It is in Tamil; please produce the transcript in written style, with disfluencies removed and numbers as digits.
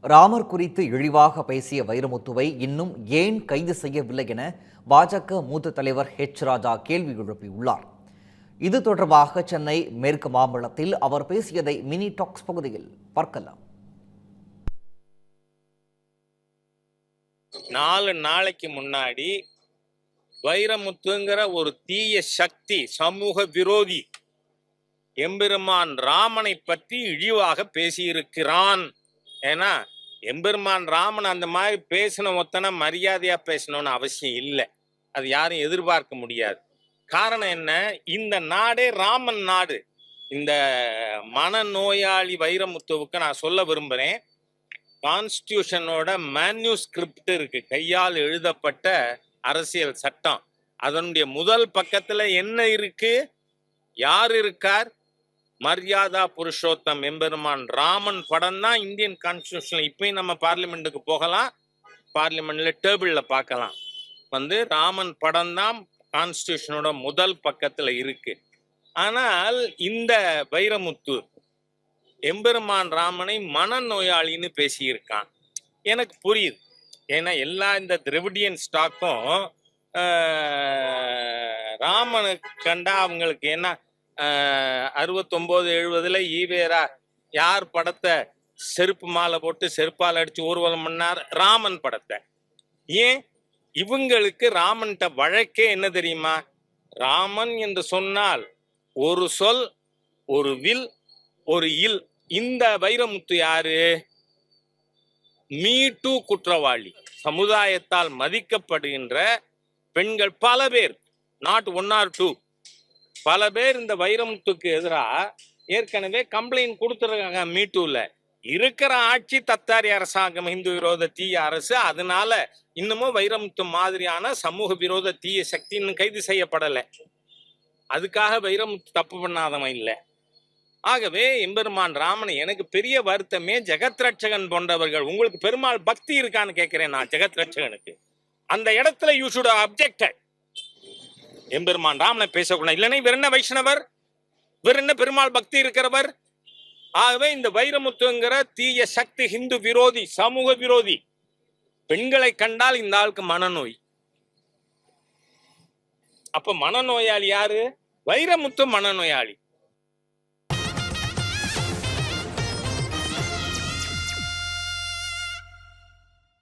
ராமர் குறித்து இழிவாக பேசிய வைரமுத்துவை இன்னும் ஏன் கைது செய்யவில்லை என பாஜக மூத்த தலைவர் ராஜா கேள்வி எழுப்பியுள்ளார். இது தொடர்பாக சென்னை மேற்கு மாம்பலத்தில் அவர் பேசியதை மினி டாக்ஸ் பகுதியில் பார்க்கலாம். 4 நாளைக்கு முன்னாடி வைரமுத்துங்கிற ஒரு தீய சக்தி, சமூக விரோதி எம்பெருமான் ராமனை பற்றி இழிவாக பேசியிருக்கிறான். ஏன்னா எம்பெருமான் ராமன் அந்த மாதிரி பேசின ஒத்தனை மரியாதையா பேசணும்னு அவசியம் இல்லை. அது யாரும் எதிர்பார்க்க முடியாது. காரணம் என்ன? இந்த நாடே ராமன் நாடு. இந்த மனநோயாளி வைரமுத்துவுக்கு நான் சொல்ல விரும்புகிறேன், கான்ஸ்டியூஷனோட மேன்யூஸ்கிரிப்ட் இருக்கு, கையால் எழுதப்பட்ட அரசியல் சட்டம். அதனுடைய முதல் பக்கத்துல என்ன இருக்கு? யார் இருக்கார்? மரியாதா புருஷோத்தம் எம்பெருமான் ராமன் படம் தான் இந்தியன் கான்ஸ்டியூஷன். இப்பயும் நம்ம பார்லிமெண்ட்டுக்கு போகலாம், பார்லிமெண்ட்ல டேபிள்ல பார்க்கலாம். ராமன் படம் தான் கான்ஸ்டியூஷனோட முதல் பக்கத்துல இருக்கு. ஆனால் இந்த வைரமுத்து எம்பெருமான் ராமனை மனநோயாளின்னு பேசியிருக்கான். எனக்கு புரியுது. ஏன்னா எல்லா இந்த திராவிடியன் ஸ்டாக்கும் ராமனை கண்டா அவங்களுக்கு என்ன, 69-70 ஈவேரா யார் படத்தை செருப்பு மாலை போட்டு செருப்பால் அடிச்சு ஊர்வலம் பண்ணார்? ராமன் படத்தை. ஏன்? இவங்களுக்கு ராமன்கிட்ட வழக்கே என்ன தெரியுமா? ராமன் என்று சொன்னால் ஒரு சொல், ஒரு வில், ஒரு இல். இந்த வைரமுத்து யாரு? மீ டூ குற்றவாளி. சமுதாயத்தால் மதிக்கப்படுகின்ற பெண்கள் பல பேர், நாட் 1 or 2, பல பேர் இந்த வைரமுத்துக்கு எதிராக ஏற்கனவே கம்ப்ளைண்ட் கொடுத்துருக்காங்க. மீ டூல இருக்கிற ஆட்சி தத்தாரி அரசாங்கம், இந்து விரோத தீய அரசு. அதனால இன்னமும் வைரமுத்து மாதிரியான சமூக விரோத தீய சக்தி இன்னும் கைது செய்யப்படலை. அதுக்காக வைரமுத்து தப்பு பண்ணாதவன் இல்லை. ஆகவே எம்பெருமான் ராமன் எனக்கு பெரிய வருத்தமே ஜெகத் ரட்சகன் போன்றவர்கள். உங்களுக்கு பெருமாள் பக்தி இருக்கான்னு கேட்கிறேன் நான். ஜெகத் ரட்சகனுக்கு அந்த இடத்துல யூ ஷுட் அப்ஜெக்ட். எம்பெருமான் ராமனை பேசக்கூடாது. இல்லைன்னா இவர் என்ன வைஷ்ணவர்? இவர் என்ன பெருமாள் பக்தி இருக்கிறவர்? ஆகவே இந்த வைரமுத்துங்கிற தீய சக்தி ஹிந்து விரோதி, சமூக விரோதி. பெண்களை கண்டால் இந்த ஆளுக்கு மனநோய். அப்ப மனநோயாளி யாரு? வைரமுத்து மனநோயாளி.